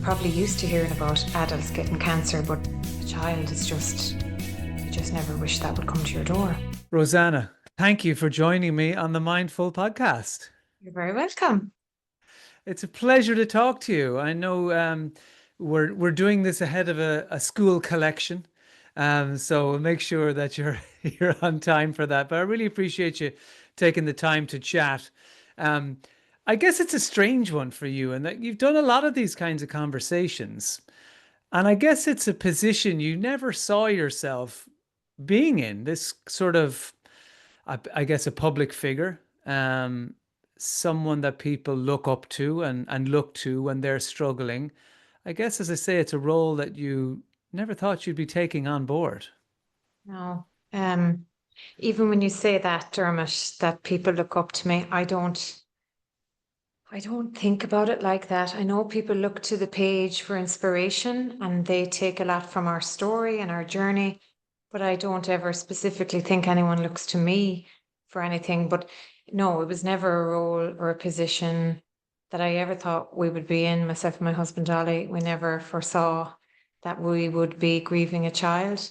probably used to hearing about adults getting cancer, but a child is just, you just never wish that would come to your door. Roseanna, thank you for joining me on the Mindful podcast. You're very welcome. It's a pleasure to talk to you. I know we're doing this ahead of a school collection, so we'll make sure that you're you're on time for that. But I really appreciate you taking the time to chat. Um, I guess it's a strange one for you, and that you've done a lot of these kinds of conversations, and I guess it's a position you never saw yourself being in. This sort of I guess a public figure, someone that people look up to and look to when they're struggling. I guess, as I say, it's a role that you never thought you'd be taking on board. No, even when you say that, Dermot, that people look up to me, I don't think about it like that. I know people look to the page for inspiration and they take a lot from our story and our journey, but I don't ever specifically think anyone looks to me for anything. But no, it was never a role or a position that I ever thought we would be in, myself and my husband Ollie. We never foresaw that we would be grieving a child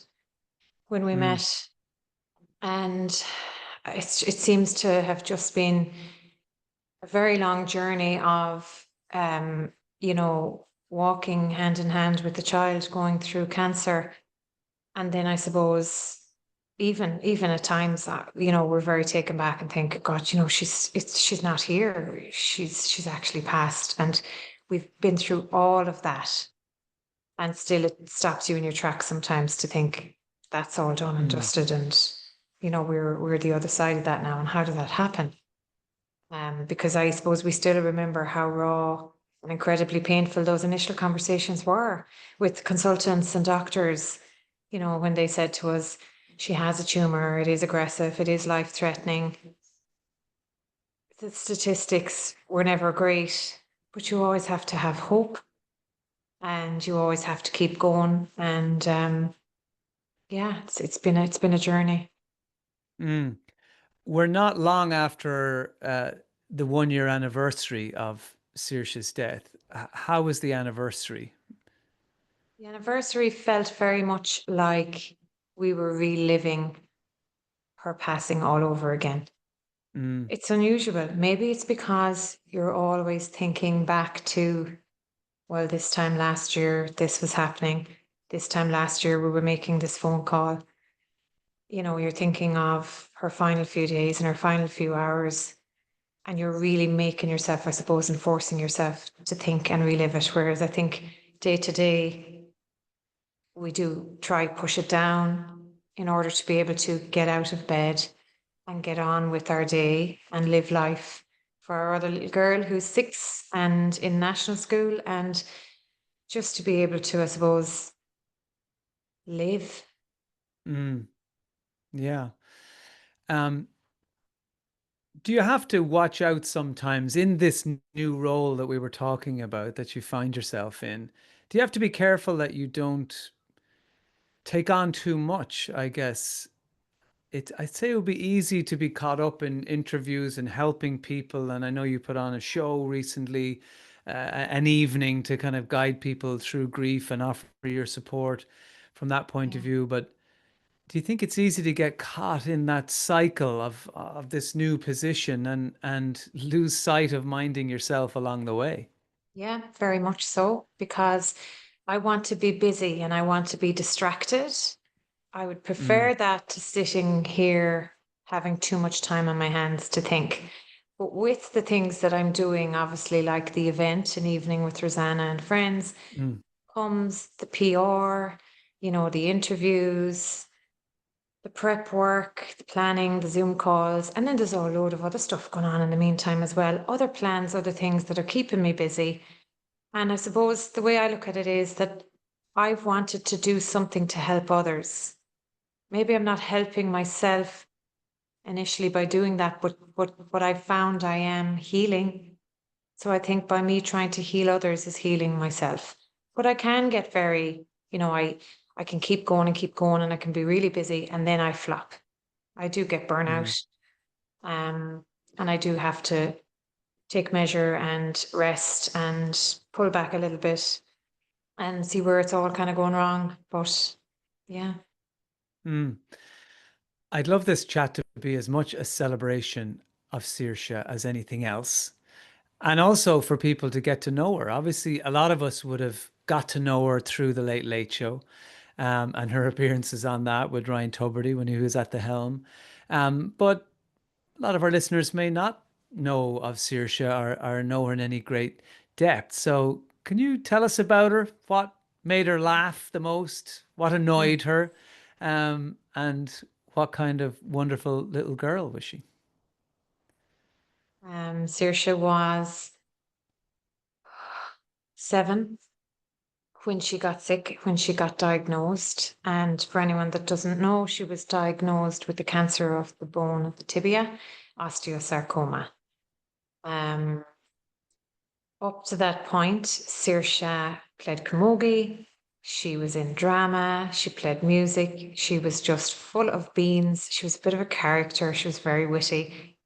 when we Mm, met. And it seems to have just been a very long journey of, you know, walking hand in hand with the child going through cancer. And then I suppose even at times, we're very taken back and think, God, she's not here. She's actually passed. And we've been through all of that. And still it stops you in your tracks sometimes to think that's all done and mm, dusted. And, we're the other side of that now. And how did that happen? Because I suppose we still remember how raw and incredibly painful those initial conversations were with consultants and doctors, when they said to us, she has a tumor, it is aggressive, it is life threatening. The statistics were never great, but you always have to have hope and you always have to keep going. And yeah, it's been a journey. mm. We're not long after the 1 year anniversary of Saoirse's death. How was the anniversary? The anniversary felt very much like we were reliving her passing all over again. Mm, It's unusual. Maybe it's because you're always thinking back to, well, this time last year, this was happening. This time last year, we were making this phone call. You're thinking of her final few days and her final few hours, and you're really making yourself, I suppose, and forcing yourself to think and relive it. Whereas I think day to day, we do try push it down in order to be able to get out of bed and get on with our day and live life. For our other little girl who's 6 and in national school, and just to be able to, I suppose, live. mm, yeah. Um, Do you have to watch out sometimes in this new role that we were talking about that you find yourself in? Do you have to be careful that you don't take on too much? I guess I'd say it would be easy to be caught up in interviews and helping people. And I know you put on a show recently, an evening to kind of guide people through grief and offer your support from that point of Yeah. view. But do you think it's easy to get caught in that cycle of this new position and lose sight of minding yourself along the way? Yeah, very much so, because I want to be busy and I want to be distracted. I would Mm, prefer that to sitting here having too much time on my hands to think. But with the things that I'm doing, obviously, like the event, an evening with Roseanna and friends, mm, comes the PR, the interviews, the prep work, the planning, the Zoom calls, and then there's a whole load of other stuff going on in the meantime as well. Other plans, other things that are keeping me busy. And I suppose the way I look at it is that I've wanted to do something to help others. Maybe I'm not helping myself initially by doing that, but I found I am healing. So I think by me trying to heal others is healing myself. But I can get very, I can keep going and I can be really busy and then I flop. I do get mm, burnout. Um, and I do have to take measure and rest and pull back a little bit. and see where it's all kind of going wrong. But yeah. Mm. I'd love this chat to be as much a celebration of Saoirse as anything else. And also for people to get to know her. Obviously, a lot of us would have got to know her through the Late Late Show, and her appearances on that with Ryan Tuberty when he was at the helm. But a lot of our listeners may not know of Saoirse or know her in any great depth. So, can you tell us about her? What made her laugh the most? What annoyed her? And what kind of wonderful little girl was she? Saoirse was 7 when she got sick, when she got diagnosed. And for anyone that doesn't know, she was diagnosed with the cancer of the bone of the tibia, osteosarcoma. Um, Up to that point, Saoirse played camogie. She was in drama. She played music. She was just full of beans. She was a bit of a character. She was very witty.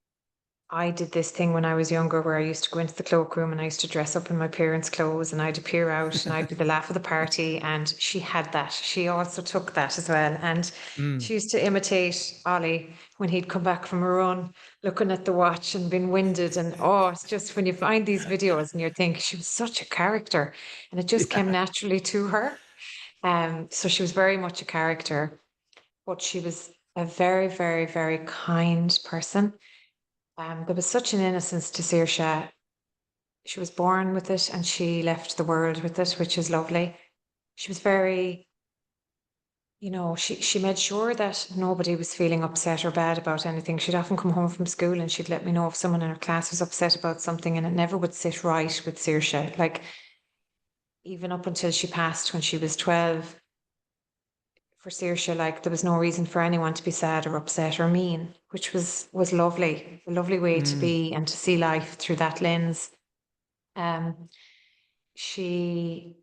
I did this thing when I was younger where I used to go into the cloakroom and I used to dress up in my parents' clothes and I'd appear out and I'd be the laugh of the party. And she had that. She also took that as well. And Mm. she used to imitate Ollie when he'd come back from a run, looking at the watch and being winded. And oh, it's just when you find these videos and you think she was such a character and it just came Yeah. naturally to her. So she was very much a character, but she was a very, very, very kind person. There was such an innocence to Saoirse. She was born with it and she left the world with it, which is lovely. She was very, she made sure that nobody was feeling upset or bad about anything. She'd often come home from school and she'd let me know if someone in her class was upset about something, and it never would sit right with Saoirse. Like, even up until she passed when she was 12, for Saoirse, like, there was no reason for anyone to be sad or upset or mean, which was lovely, a lovely way to Mm. be and to see life through that lens. Um, she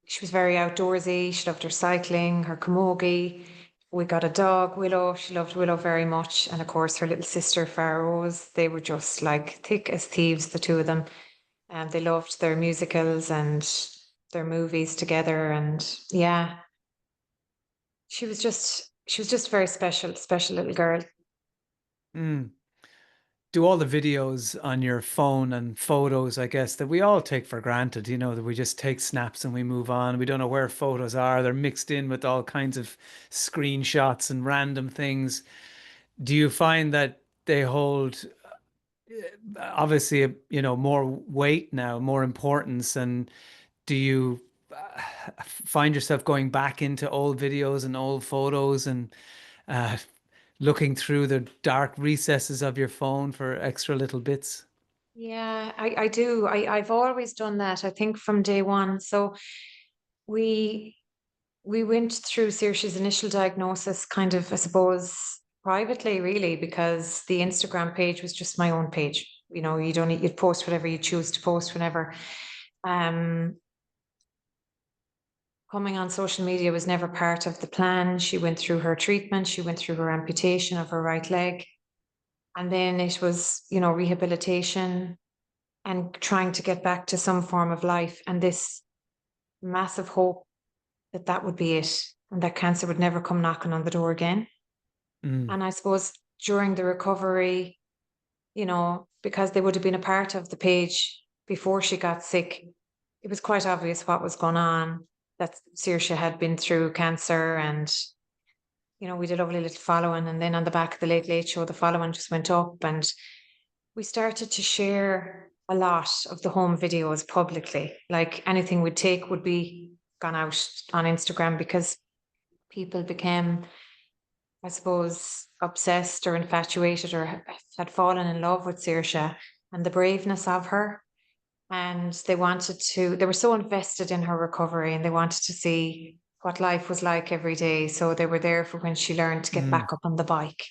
she was very outdoorsy. She loved her cycling, her camogie. We got a dog, Willow. She loved Willow very much. And of course, her little sister, Rose. They were just like thick as thieves, the two of them. And they loved their musicals and their movies together. And yeah, she was just a very special, special little girl. Mm. Do all the videos on your phone and photos, I guess, that we all take for granted, that we just take snaps and we move on. We don't know where photos are. They're mixed in with all kinds of screenshots and random things. Do you find that they hold obviously, more weight now, more importance? And do you find yourself going back into old videos and old photos and uh, looking through the dark recesses of your phone for extra little bits? Yeah, I do. I've always done that, I think, from day one. So we we went through Saoirse's initial diagnosis kind of, I suppose, privately, really, because the Instagram page was just my own page. You'd post whatever you choose to post whenever. Um, Coming on social media was never part of the plan. She went through her treatment, she went through her amputation of her right leg. And then it was, rehabilitation and trying to get back to some form of life. And this massive hope that that would be it and that cancer would never come knocking on the door again. Mm. And I suppose during the recovery, because they would have been a part of the page before she got sick, it was quite obvious what was going on, that Saoirse had been through cancer. And, we did a lovely little following. And then on the back of the Late Late Show, the following just went up. And we started to share a lot of the home videos publicly. Like, anything we'd take would be gone out on Instagram because people became, I suppose, obsessed or infatuated or had fallen in love with Saoirse and the braveness of her. And they were so invested in her recovery and they wanted to see what life was like every day. So they were there for when she learned to get Mm. back up on the bike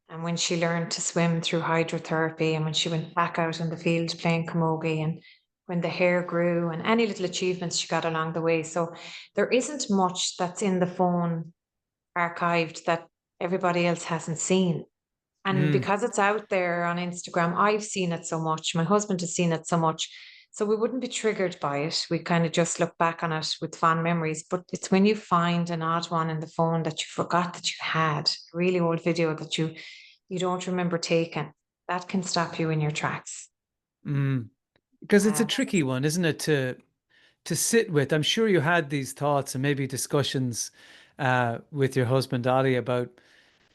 and when she learned to swim through hydrotherapy and when she went back out in the field playing camogie and when the hair grew and any little achievements she got along the way. So there isn't much that's in the phone archived that everybody else hasn't seen. And Mm. because it's out there on Instagram, I've seen it so much. My husband has seen it so much. So we wouldn't be triggered by it. We kind of just look back on it with fond memories. But it's when you find an odd one in the phone that you forgot that you had, a really old video that you don't remember taking, that can stop you in your tracks. Mm. Because it's a Uh, tricky one, isn't it, to sit with? I'm sure you had these thoughts and maybe discussions with your husband Ollie about,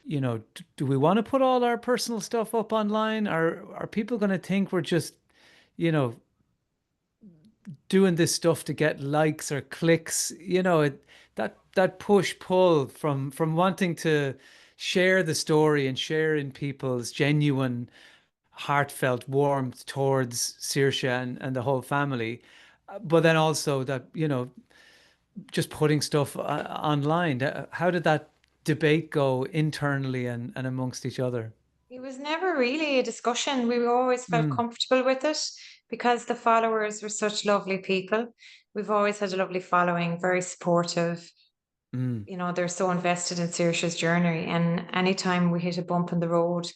do we want to put all our personal stuff up online? Are people going to think we're just, you know, doing this stuff to get likes or clicks? That push pull from wanting to share the story and share in people's genuine heartfelt warmth towards Saoirse and the whole family, but then also that, just putting stuff online. How did that debate go internally and amongst each other? it was never really a discussion. We always felt Mm, comfortable with it because the followers were such lovely people. We've always had a lovely following, very supportive. mm, They're so invested in Saoirse's journey. And anytime we hit a bump in the road,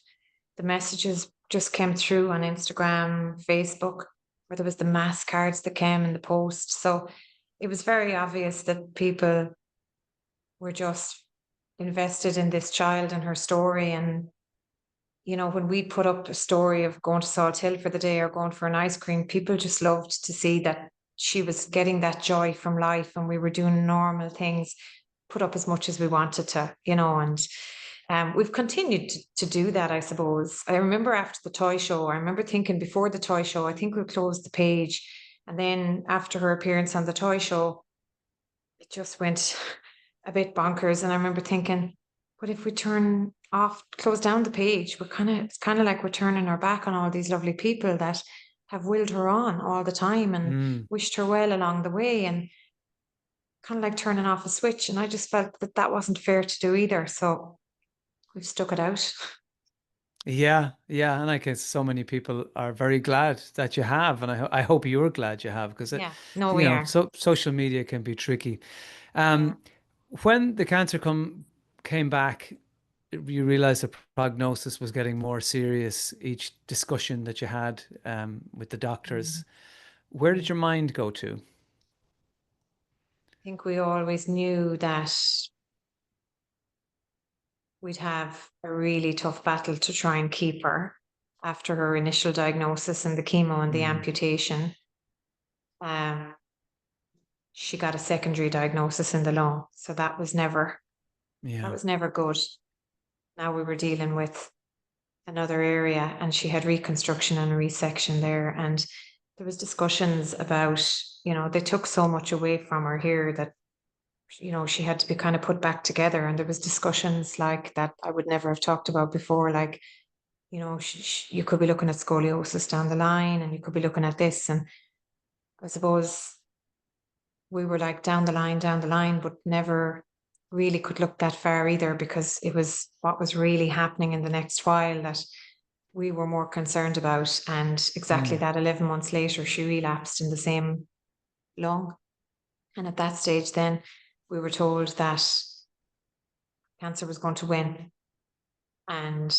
the messages just came through on Instagram, Facebook, where there was the mass cards that came in the post. So it was very obvious that people were just invested in this child and her story. And, when we put up a story of going to Salt Hill for the day or going for an ice cream, people just loved to see that she was getting that joy from life and we were doing normal things, put up as much as we wanted to, and we've continued to do that, I suppose. I remember after the toy show, I remember thinking before the toy show, I think we closed the page. And then after her appearance on the toy show, it just went a bit bonkers. And I remember thinking, what if we close down the page? It's kind of like we're turning our back on all these lovely people that have willed her on all the time and mm. wished her well along the way. And kind of like turning off a switch. And I just felt that that wasn't fair to do either. So we've stuck it out. Yeah, yeah, and I guess so many people are very glad that you have, and I hope you're glad you have, because Yeah, no, we are. social media can be tricky. Yeah. Um, when the cancer came back, you realized the prognosis was getting more serious each discussion that you had with the Mm. doctors. Where did Mm. your mind go to? I think we always knew that we'd have a really tough battle to try and keep her after her initial diagnosis and the chemo and the Mm, amputation. Um, she got a secondary diagnosis in the lung, so that yeah. was never good. Now we were dealing with another area, and she had reconstruction and a resection there, and there was discussions about, they took so much away from her here that she had to be kind of put back together. And there was discussions like that I would never have talked about before, like, you could be looking at scoliosis down the line and you could be looking at this. And I suppose we were like down the line, but never really could look that far either, because it was what was really happening in the next while that we were more concerned about. And exactly Mm, that, 11 months later, she relapsed in the same lung. And at that stage, then we were told that cancer was going to win and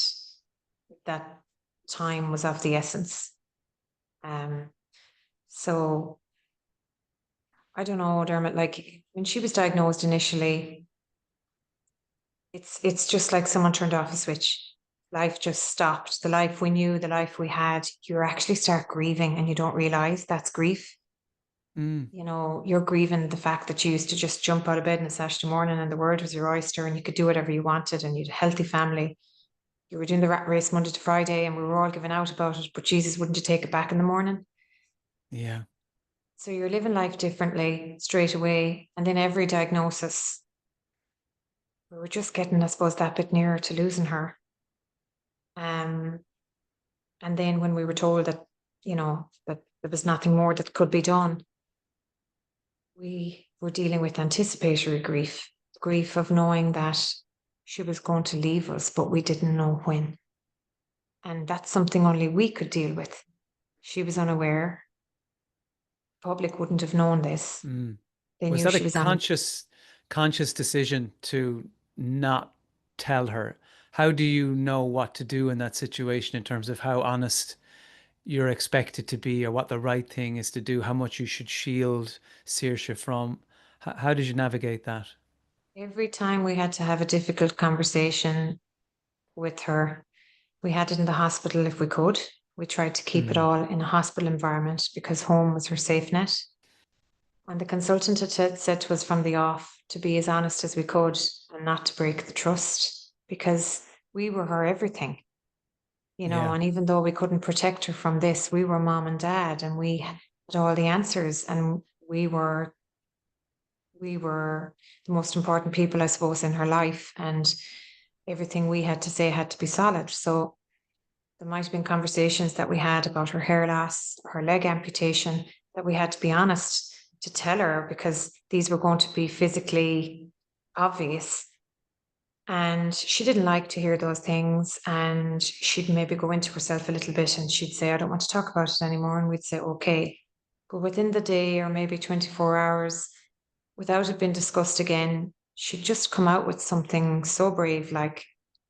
that time was of the essence. Um, so I don't know, Dermot, like when she was diagnosed initially, it's just like someone turned off a switch. Life just stopped. The life we knew, the life we had, you actually start grieving and you don't realize that's grief. mm, You're grieving the fact that you used to just jump out of bed on a Saturday morning and the world was your oyster and you could do whatever you wanted and you had a healthy family. You were doing the rat race Monday to Friday and we were all giving out about it, but Jesus, wouldn't you take it back in the morning? yeah. So you're living life differently straight away. And then every diagnosis, we were just getting, I suppose, that bit nearer to losing her. Um, and then when we were told that, that there was nothing more that could be done, we were dealing with anticipatory grief, grief of knowing that she was going to leave us, but we didn't know when. And that's something only we could deal with. She was unaware. Public wouldn't have known this. Mm. They Was knew that a she was on. conscious decision to not tell her? How do you know what to do in that situation in terms of how honest you're expected to be or what the right thing is to do, how much you should shield Saoirse from. How did you navigate that? Every time we had to have a difficult conversation with her, we had it in the hospital if we could. We tried to keep it Mm, all in a hospital environment because home was her safe net. And the consultant had said to us from the off to be as honest as we could and not to break the trust because we were her everything, yeah, and even though we couldn't protect her from this, we were mom and dad and we had all the answers and we were the most important people, I suppose, in her life. And everything we had to say had to be solid. So there might have been conversations that we had about her hair loss, her leg amputation, that we had to be honest to tell her because these were going to be physically obvious. And she didn't like to hear those things. And she'd maybe go into herself a little bit and she'd say, I don't want to talk about it anymore. And we'd say, okay. But within the day or maybe 24 hours, without it being discussed again, she'd just come out with something so brave like,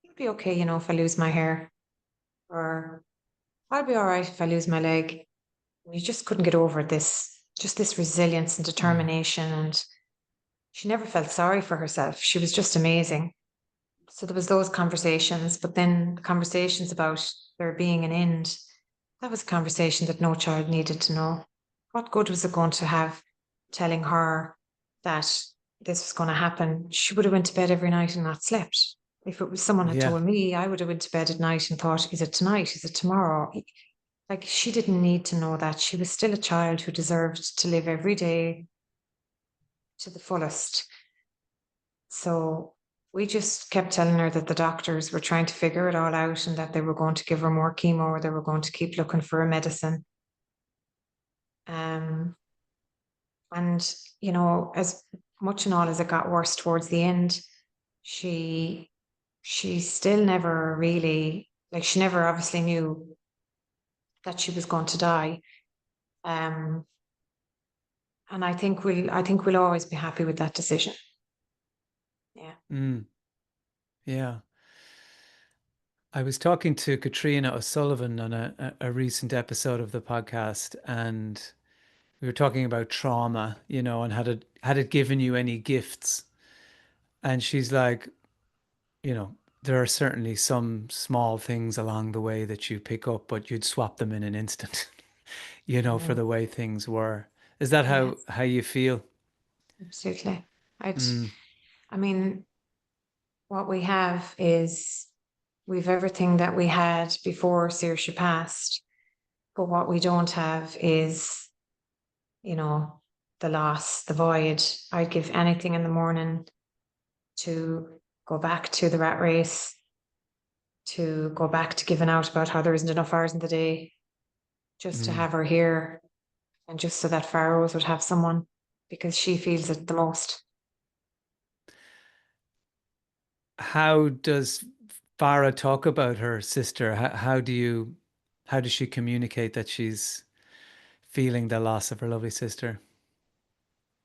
it'll be okay, if I lose my hair, or I'll be all right if I lose my leg. And you just couldn't get over this resilience and mm, determination. And she never felt sorry for herself. She was just amazing. So there was those conversations, but then conversations about there being an end. That was a conversation that no child needed to know. What good was it going to have telling her that this was going to happen? She would have went to bed every night and not slept. If it was someone had yeah. told me, I would have went to bed at night and thought, is it tonight? Is it tomorrow? Like she didn't need to know that. She was still a child who deserved to live every day to the fullest. So we just kept telling her that the doctors were trying to figure it all out and that they were going to give her more chemo or they were going to keep looking for a medicine. Um, and as much and all as it got worse towards the end, she she still never really, like, she never obviously knew that she was going to die. Um, and I think we'll always be happy with that decision. Yeah. Mm, yeah. I was talking to Katrina O'Sullivan on a recent episode of the podcast, and we were talking about trauma, and had it given you any gifts? And she's like, there are certainly some small things along the way that you pick up, but you'd swap them in an instant, for Mm, the way things were. Is that yeah, how you feel? absolutely. I'd, Mm, I mean, what we have is we've everything that we had before Saoirse passed, but what we don't have is, you know, the loss, the void. I'd give anything in the morning to go back to the rat race, to go back to giving out about how there isn't enough hours in the day, just to mm. have her here and just so that Farrow's would have someone because she feels it the most. How does Farah talk about her sister? How does she communicate that she's feeling the loss of her lovely sister?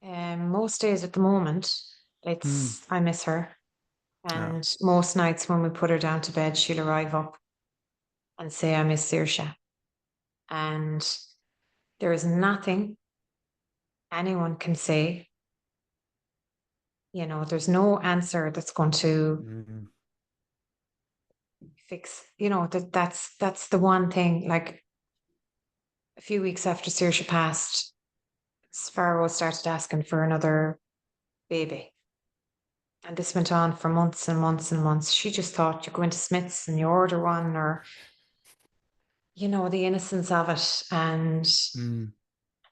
Most days at the moment, Mm. I miss her. Oh. And most nights when we put her down to bed, she'll arrive up and say, I miss Saoirse. And there is nothing anyone can say. There's no answer that's going to Mm. fix, that's the one thing. Like a few weeks after Saoirse passed, Sparrow started asking for another baby. And this went on for months and months and months. She just thought you go into Smith's and you order one, or, the innocence of it. And Mm.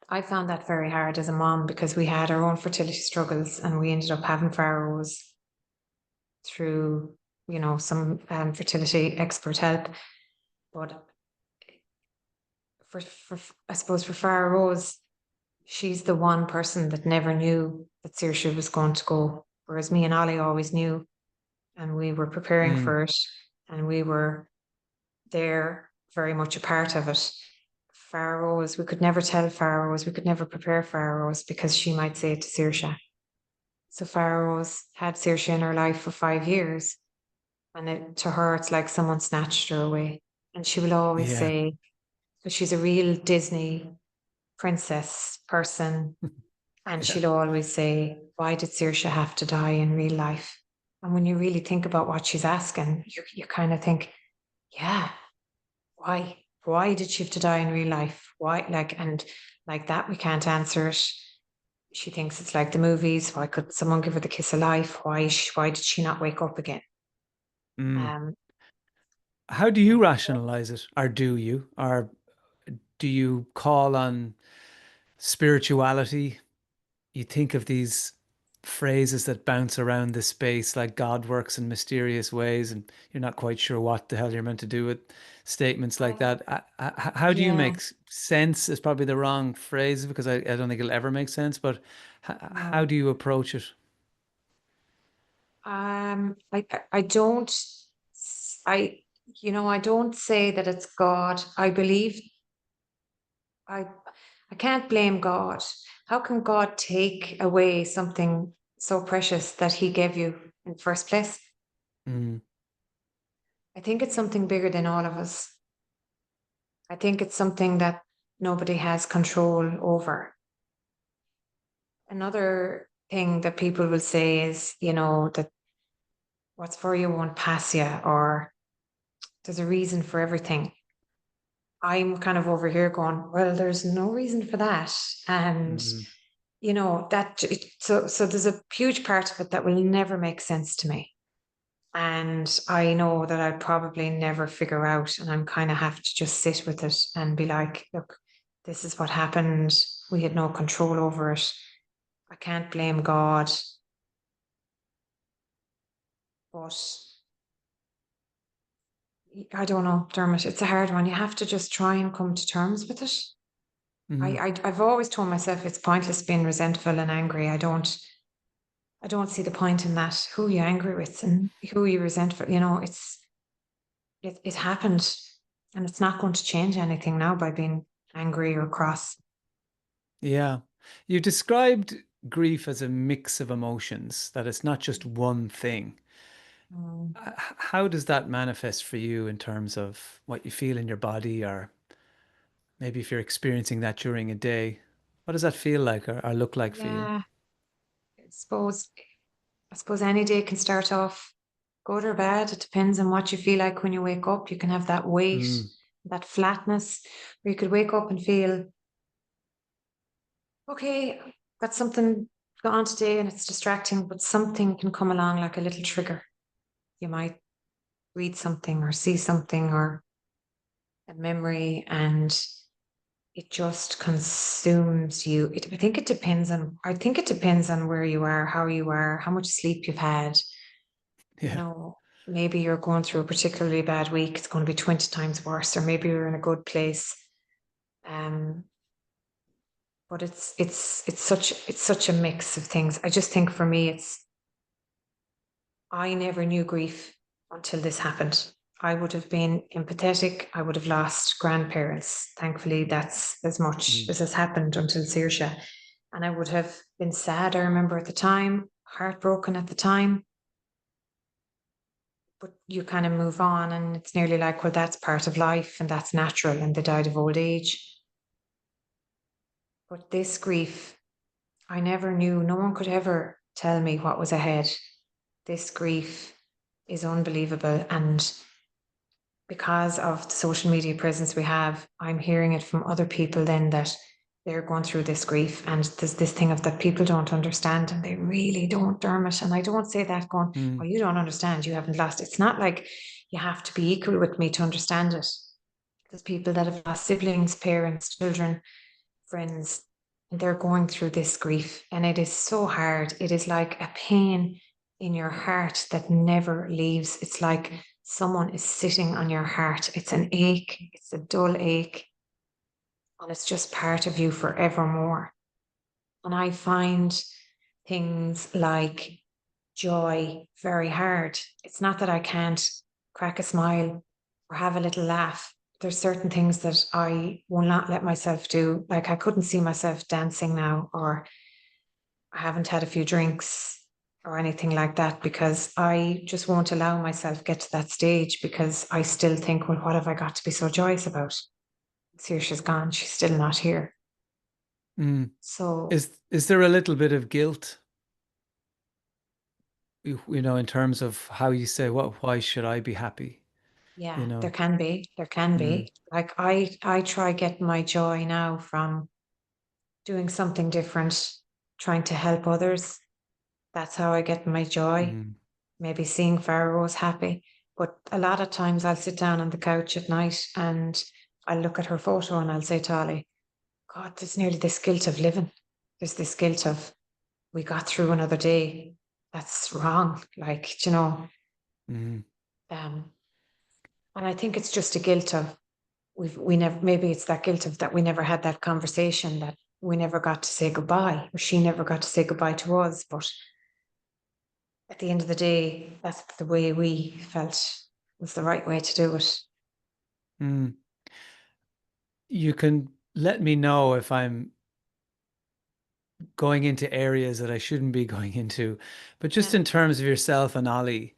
I found that very hard as a mom because we had our own fertility struggles and we ended up having Pharaohs through, some fertility expert help. But I suppose for Pharaohs, she's the one person that never knew that Saoirse was going to go, whereas me and Ollie always knew, and we were preparing Mm. for it, and we were there, very much a part of it. Pharaohs, we could never tell Pharaohs, we could never prepare Pharaohs because she might say it to Saoirse. So Pharaohs had Saoirse in her life for 5 years, and to her, it's like someone snatched her away. And she will always Yeah. say, But she's a real Disney princess person. And Yeah. she'll always say, why did Saoirse have to die in real life? And when you really think about what she's asking, you kind of think, yeah, why? Why did she have to die in real life? Why? Like, and like that, we can't answer it. She thinks it's like the movies. Why could someone give her the kiss of life? Why did she not wake up again? Mm. Um, How do yeah. you rationalize it? Or do you? Or do you call on spirituality? You think of these phrases that bounce around the space like God works in mysterious ways, and you're not quite sure what the hell you're meant to do with statements like I, that. How do you yeah, make sense is probably the wrong phrase because I don't think it'll ever make sense, but how no. do you approach it? I don't, I, I don't say that it's God. I believe I, I can't blame God. How can God take away something so precious that He gave you in the first place? Mm, I think it's something bigger than all of us. I think it's something that nobody has control over. Another thing that people will say is, that what's for you won't pass you, or there's a reason for everything. I'm kind of over here going, well, there's no reason for that. And, mm, so there's a huge part of it that will never make sense to me. And I know that I'll probably never figure out, and I'm kind of have to just sit with it and be like, look, this is what happened. We had no control over it. I can't blame God, but I don't know, Dermot. It's a hard one. You have to just try and come to terms with it. mm. I've always told myself it's pointless being resentful and angry. I don't see the point in that. Who are you angry with and who are you resentful? It happened, and it's not going to change anything now by being angry or cross. Yeah. You described grief as a mix of emotions, that it's not just one thing. Mm. How does that manifest for you in terms of what you feel in your body, or maybe if you're experiencing that during a day? What does that feel like or look like for you? Yeah, I suppose I suppose any day can start off good or bad. It depends on what you feel like when you wake up. You can have that weight, Mm, that flatness, or you could wake up and feel, okay, got something going on today and it's distracting, but something can come along like a little trigger. You might read something or see something or a memory, and it just consumes you. I think it depends on where you are, how much sleep you've had. You yeah. know, maybe you're going through a particularly bad week, it's going to be 20 times worse, or maybe you're in a good place. Um, but it's such a mix of things. I just think for me, I never knew grief until this happened. I would have been empathetic. I would have lost grandparents. Thankfully, that's as much Mm, as has happened until Saoirse. And I would have been sad, I remember at the time, heartbroken at the time. But you kind of move on, and it's nearly like, well, that's part of life and that's natural. And they died of old age. But this grief, I never knew. No one could ever tell me what was ahead. This grief is unbelievable. And because of the social media presence we have, I'm hearing it from other people then that they're going through this grief, and there's this thing of that people don't understand, and they really don't, Dermot. And I don't say that going, oh, mm, you don't understand, you haven't lost. It's not like you have to be equal with me to understand it. There's people that have lost siblings, parents, children, friends, and they're going through this grief, and it is so hard. It is like a pain in your heart that never leaves. It's like someone is sitting on your heart. It's an ache, it's a dull ache, and it's just part of you forevermore. And I find things like joy very hard. It's not that I can't crack a smile or have a little laugh. There's certain things that I will not let myself do. Like I couldn't see myself dancing now, or I haven't had a few drinks or anything like that, because I just won't allow myself get to that stage, because I still think, well, what have I got to be so joyous about? Saoirse's gone, she's still not here. Mm. So Is there a little bit of guilt, in terms of how you say, why should I be happy? yeah, You there know? can be, there can Mm, be. Like I try get my joy now from doing something different, trying to help others. That's how I get my joy. mm, Maybe seeing Pharaoh's happy. But a lot of times I'll sit down on the couch at night and I'll look at her photo and I'll say to Ollie, God, there's nearly this guilt of living. There's this guilt of we got through another day. That's wrong. Like, mm, um, and I think it's just a guilt of we never, maybe it's that guilt of that we never had that conversation, that we never got to say goodbye, or she never got to say goodbye to us. But at the end of the day, that's the way we felt was the right way to do it. mm. You can let me know if I'm going into areas that I shouldn't be going into, but just Yeah, in terms of yourself and Ollie,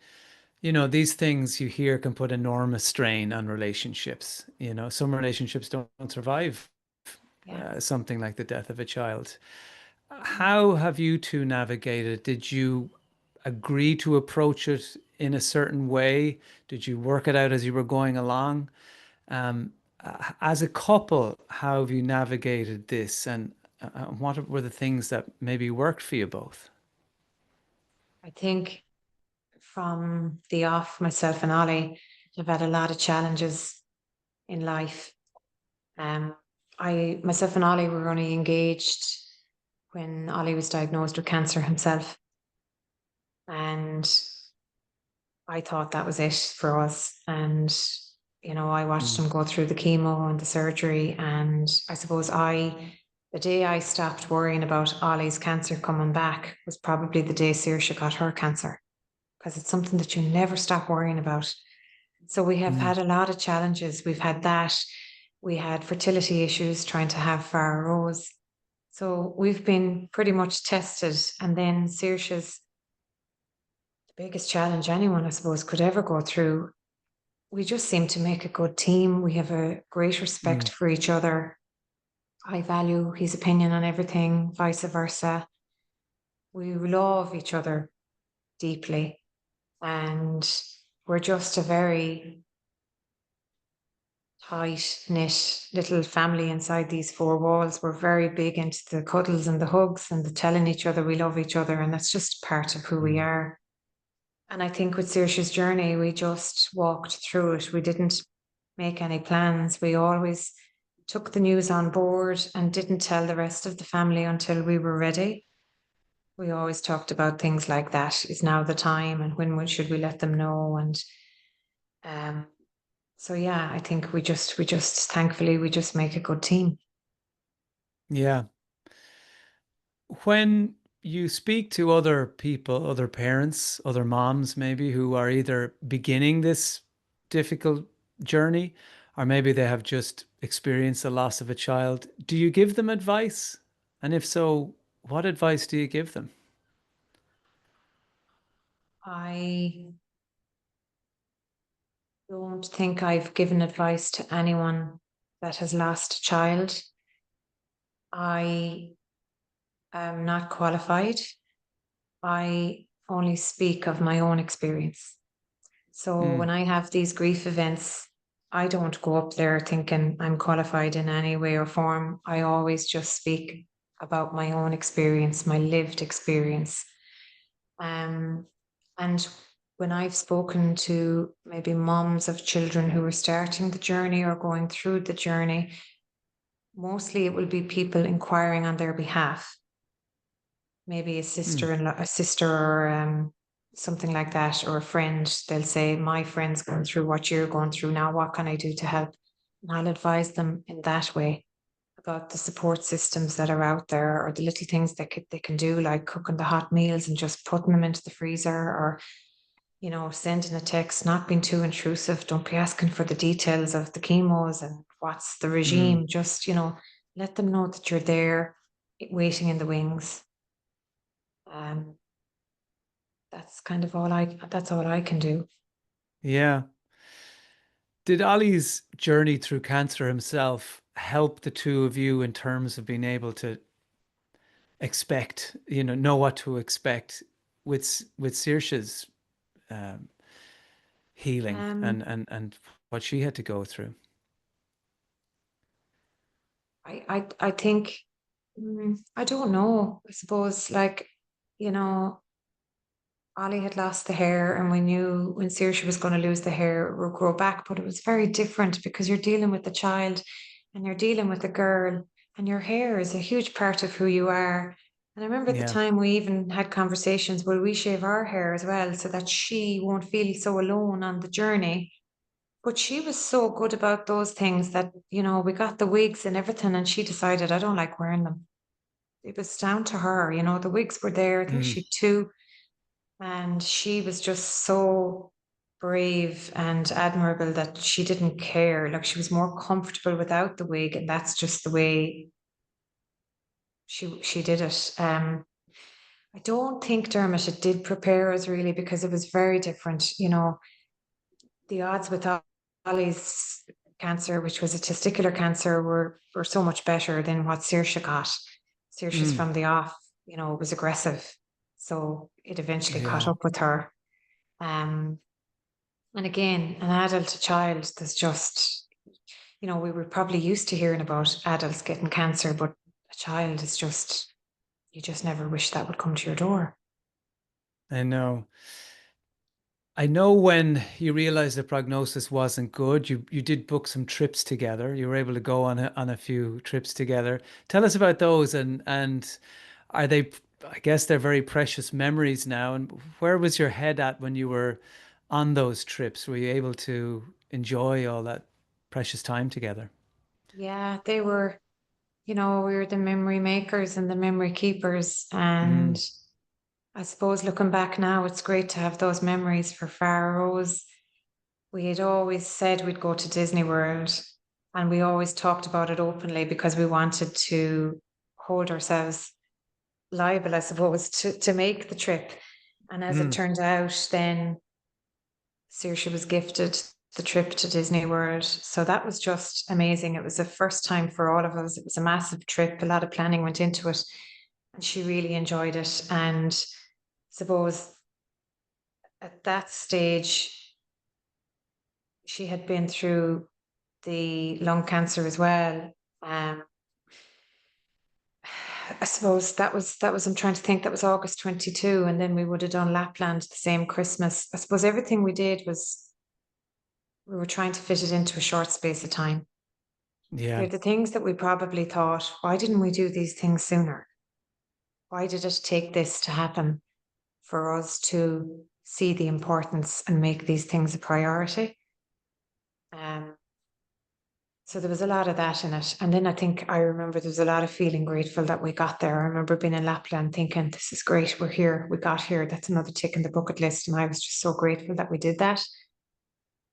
these things you hear can put enormous strain on relationships. Some relationships don't survive yeah. something like the death of a child. How have you two navigated? Did you agree to approach it in a certain way? Did you work it out as you were going along? Um, as a couple, how have you navigated this, and what were the things that maybe worked for you both? I think from the off, myself and Ollie have had a lot of challenges in life. Um, myself and Ollie were only engaged when Ollie was diagnosed with cancer himself, and I thought that was it for us. And I watched Mm, him go through the chemo and the surgery, and I suppose the day I stopped worrying about Ollie's cancer coming back was probably the day Saoirse got her cancer, because it's something that you never stop worrying about. So we have mm, had a lot of challenges. We've had that. We had fertility issues trying to have Rose. So we've been pretty much tested. And then Saoirse's the biggest challenge anyone, I suppose, could ever go through. We just seem to make a good team. We have a great respect mm, for each other. I value his opinion on everything, vice versa. We love each other deeply. And we're just a very tight knit little family inside these four walls. We're very big into the cuddles and the hugs and the telling each other we love each other. And that's just part of who we mm, are. And I think with Saoirse's journey, we just walked through it. We didn't make any plans. We always took the news on board and didn't tell the rest of the family until we were ready. We always talked about things like that. Is now the time, and when should we let them know? And um, so yeah, I think we just thankfully we just make a good team. yeah. When you speak to other people, other parents, other moms, maybe who are either beginning this difficult journey, or maybe they have just experienced the loss of a child, do you give them advice? And if so, what advice do you give them? I don't think I've given advice to anyone that has lost a child. I am not qualified. I only speak of my own experience. So when Mm, I have these grief events, I don't go up there thinking I'm qualified in any way or form. I always just speak about my own experience, my lived experience. Um, and when I've spoken to maybe moms of children who are starting the journey or going through the journey, mostly it will be people inquiring on their behalf, maybe a mm, sister in a sister or something like that, or a friend. They'll say, my friend's going through what you're going through now. What can I do to help? And I'll advise them in that way about the support systems that are out there, or the little things they can do, like cooking the hot meals and just putting them into the freezer, or sending a text, not being too intrusive. Don't be asking for the details of the chemos and what's the mm. regime. Just, let them know that you're there waiting in the wings. Um, that's all I can do. Yeah. Did Ollie's journey through cancer himself help the two of you in terms of being able to expect, know what to expect with Saoirse's um, healing Um, and what she had to go through? I think, I don't know. I suppose, like, you know, Ollie had lost the hair, and we knew when Saoirse was going to lose the hair, it would grow back. But it was very different because you're dealing with the child and you're dealing with the girl, and your hair is a huge part of who you are. And I remember at the Yeah. time we even had conversations, will we shave our hair as well so that she won't feel so alone on the journey? But she was so good about those things that, we got the wigs and everything, and she decided, I don't like wearing them. It was down to her, the wigs were there. I think Mm. she had two, and she was just so brave and admirable that she didn't care. Like, she was more comfortable without the wig, and that's just the way she did it. I don't think, Dermot, it did prepare us really, because it was very different. The odds with Ollie's cancer, which was a testicular cancer, were so much better than what Saoirse got. Saoirse's Mm. from the off, was aggressive. So it eventually caught Yeah. up with her. Um, and again, an adult to child, there's just, we were probably used to hearing about adults getting cancer, but a child is just, you just never wish that would come to your door. I know. I know when you realized the prognosis wasn't good, you did book some trips together. You were able to go on a few trips together. Tell us about those, and are they, I guess they're very precious memories now. And where was your head at when you were on those trips? Were you able to enjoy all that precious time together? Yeah, they were, we were the memory makers and the memory keepers. And Mm. I suppose looking back now, it's great to have those memories for Rose. We had always said we'd go to Disney World, and we always talked about it openly because we wanted to hold ourselves liable, I suppose, to make the trip. And as it Mm. turned out, then Saoirse was gifted the trip to Disney World. So that was just amazing. It was the first time for all of us. It was a massive trip. A lot of planning went into it, and she really enjoyed it. And suppose at that stage, she had been through the lung cancer as well. Um, I suppose that was I'm trying to think, that was August 22, and then we would have done Lapland the same Christmas. I suppose everything we did was, we were trying to fit it into a short space of time. Yeah. They're the things that we probably thought, why didn't we do these things sooner? Why did it take this to happen for us to see the importance and make these things a priority? Um, So there was a lot of that in it. And then I think I remember there was a lot of feeling grateful that we got there. I remember being in Lapland thinking, this is great, we're here, we got here. That's another tick in the bucket list. And I was just so grateful that we did that.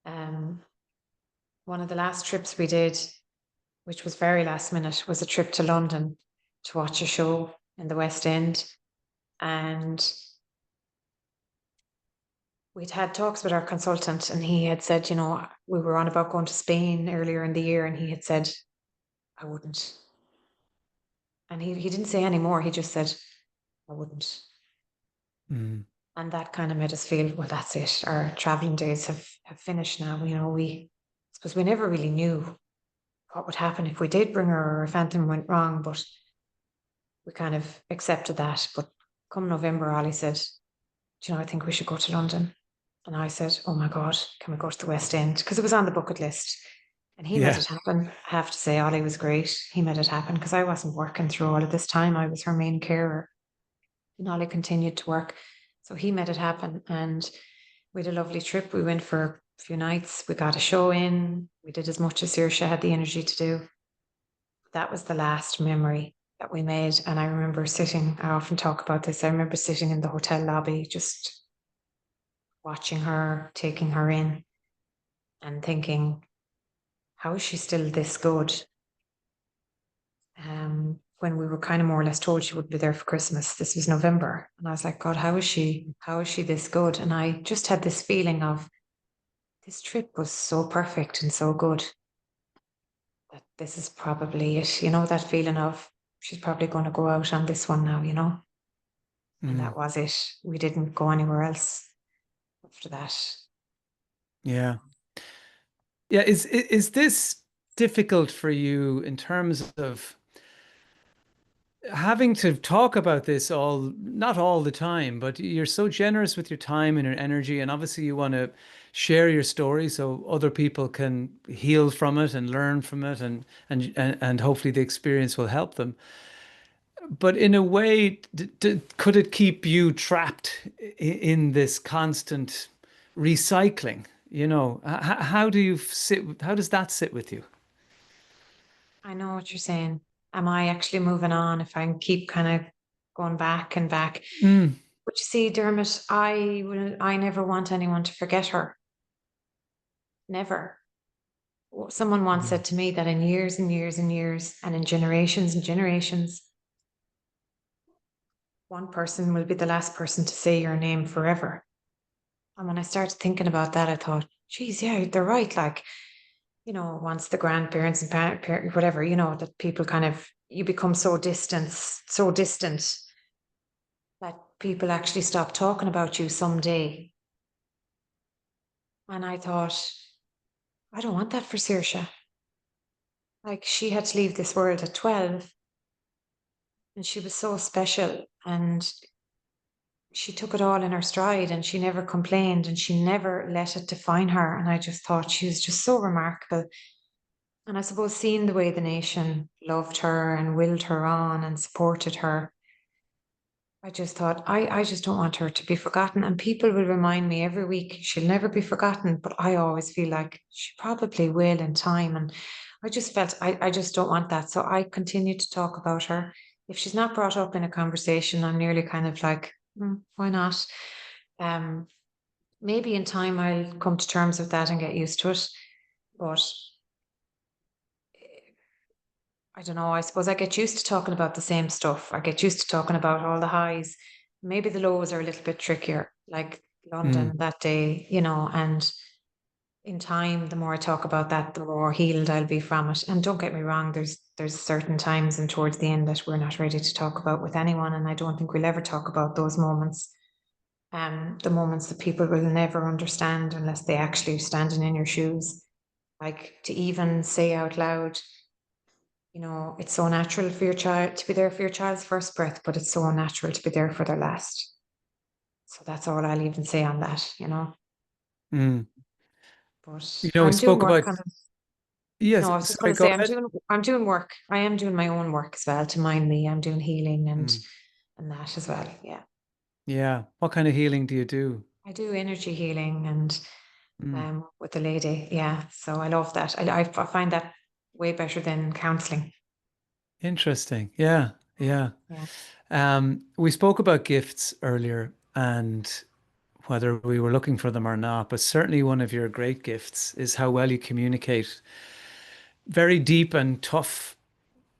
Um, One of the last trips we did, which was very last minute, was a trip to London to watch a show in the West End. And we'd had talks with our consultant, and he had said, we were on about going to Spain earlier in the year, and he had said, I wouldn't. And he didn't say any more. He just said, I wouldn't. Mm. And that kind of made us feel, well, that's it. Our traveling days have finished now. We suppose we never really knew what would happen if we did bring her or if anything went wrong, but we kind of accepted that. But come November, Ollie said, do I think we should go to London? And I said, oh my God, can we go to the West End? Because it was on the bucket list. And he made Yeah. it happen. I have to say, Ollie was great. He made it happen because I wasn't working through all of this time. I was her main carer. And Ollie continued to work. So he made it happen. And we had a lovely trip. We went for a few nights. We got a show in. We did as much as Saoirse had the energy to do. That was the last memory that we made. And I remember sitting, I often talk about this. I remember sitting in the hotel lobby, just watching her, taking her in, and thinking, how is she still this good? When we were kind of more or less told she would be there for Christmas. This was November. And I was like, God, how is she this good? And I just had this feeling of, this trip was so perfect and so good that this is probably it. You know, that feeling of she's probably going to go out on this one now, you know? And Mm, that was it. We didn't go anywhere else after that. yeah. Yeah, is this difficult for you in terms of having to talk about this all, not all the time, but you're so generous with your time and your energy, and obviously you want to share your story so other people can heal from it and learn from it, and hopefully the experience will help them. But in a way, could it keep you trapped in this constant recycling? You know, how do you sit? How does that sit with you? I know what you're saying. Am I actually moving on if I keep kind of going back and back? Mm, But you see, Dermot, I never want anyone to forget her. Never. Someone once mm, said to me that in years and years and years, and in generations and generations, one person will be the last person to say your name forever. And when I started thinking about that, I thought, geez, yeah, they're right. Like, you know, once the grandparents and parent, whatever, you know, that people kind of, you become so distant that people actually stop talking about you someday. And I thought, I don't want that for Saoirse. Like, she had to leave this world at 12 and she was so special and she took it all in her stride and she never complained and she never let it define her. And I just thought she was just so remarkable. And I suppose seeing the way the nation loved her and willed her on and supported her, I just thought, I just don't want her to be forgotten. And people will remind me every week she'll never be forgotten, but I always feel like she probably will in time. And I just felt I just don't want that. So I continue to talk about her. If she's not brought up in a conversation, I'm nearly kind of like, why not? Um, Maybe in time I'll come to terms with that and get used to it. But I don't know. I suppose I get used to talking about the same stuff. I get used to talking about all the highs. Maybe the lows are a little bit trickier, like mm, London that day, you know, and in time, the more I talk about that, the more healed I'll be from it. And don't get me wrong, there's certain times and towards the end that we're not ready to talk about with anyone. And I don't think we'll ever talk about those moments. The moments that people will never understand unless they actually are standing in your shoes. Like to even say out loud, you know, it's so natural for your child to be there for your child's first breath, but it's so unnatural to be there for their last. So that's all I'll even say on that, you know. mm. You But know, we I'm doing spoke work about, on it. yes, No, I was just going sorry, to go say ahead. I'm doing work. I am doing my own work as well to mind me. I'm doing healing Mm, and that as well. Yeah. yeah. What kind of healing do you do? I do energy healing and Mm, with the lady. Yeah. So I love that. I find that way better than counseling. interesting. Yeah, yeah. Yeah. We spoke about gifts earlier and whether we were looking for them or not, but certainly one of your great gifts is how well you communicate very deep and tough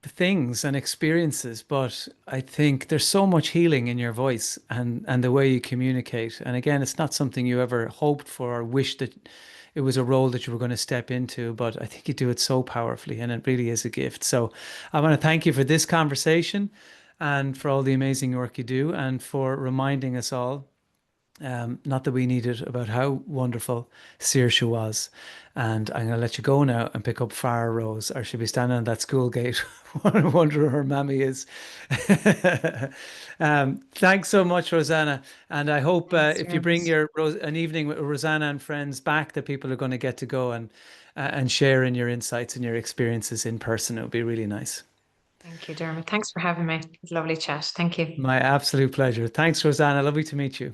things and experiences. But I think there's so much healing in your voice and the way you communicate. And again, it's not something you ever hoped for or wished that it was a role that you were going to step into, but I think you do it so powerfully and it really is a gift. So I want to thank you for this conversation and for all the amazing work you do and for reminding us all not that we need it, about how wonderful Saoirse was. And I'm going to let you go now and pick up Farah Rose, or she'll be standing on that school gate wondering where her mammy is. Thanks so much, Roseanna. And I hope Thanks, if you Dermot. bring an evening with Roseanna and friends back, that people are going to get to go and share in your insights and your experiences in person. It would be really nice. Thank you, Dermot. Thanks for having me. It was a lovely chat. Thank you. My absolute pleasure. Thanks, Roseanna. Lovely to meet you.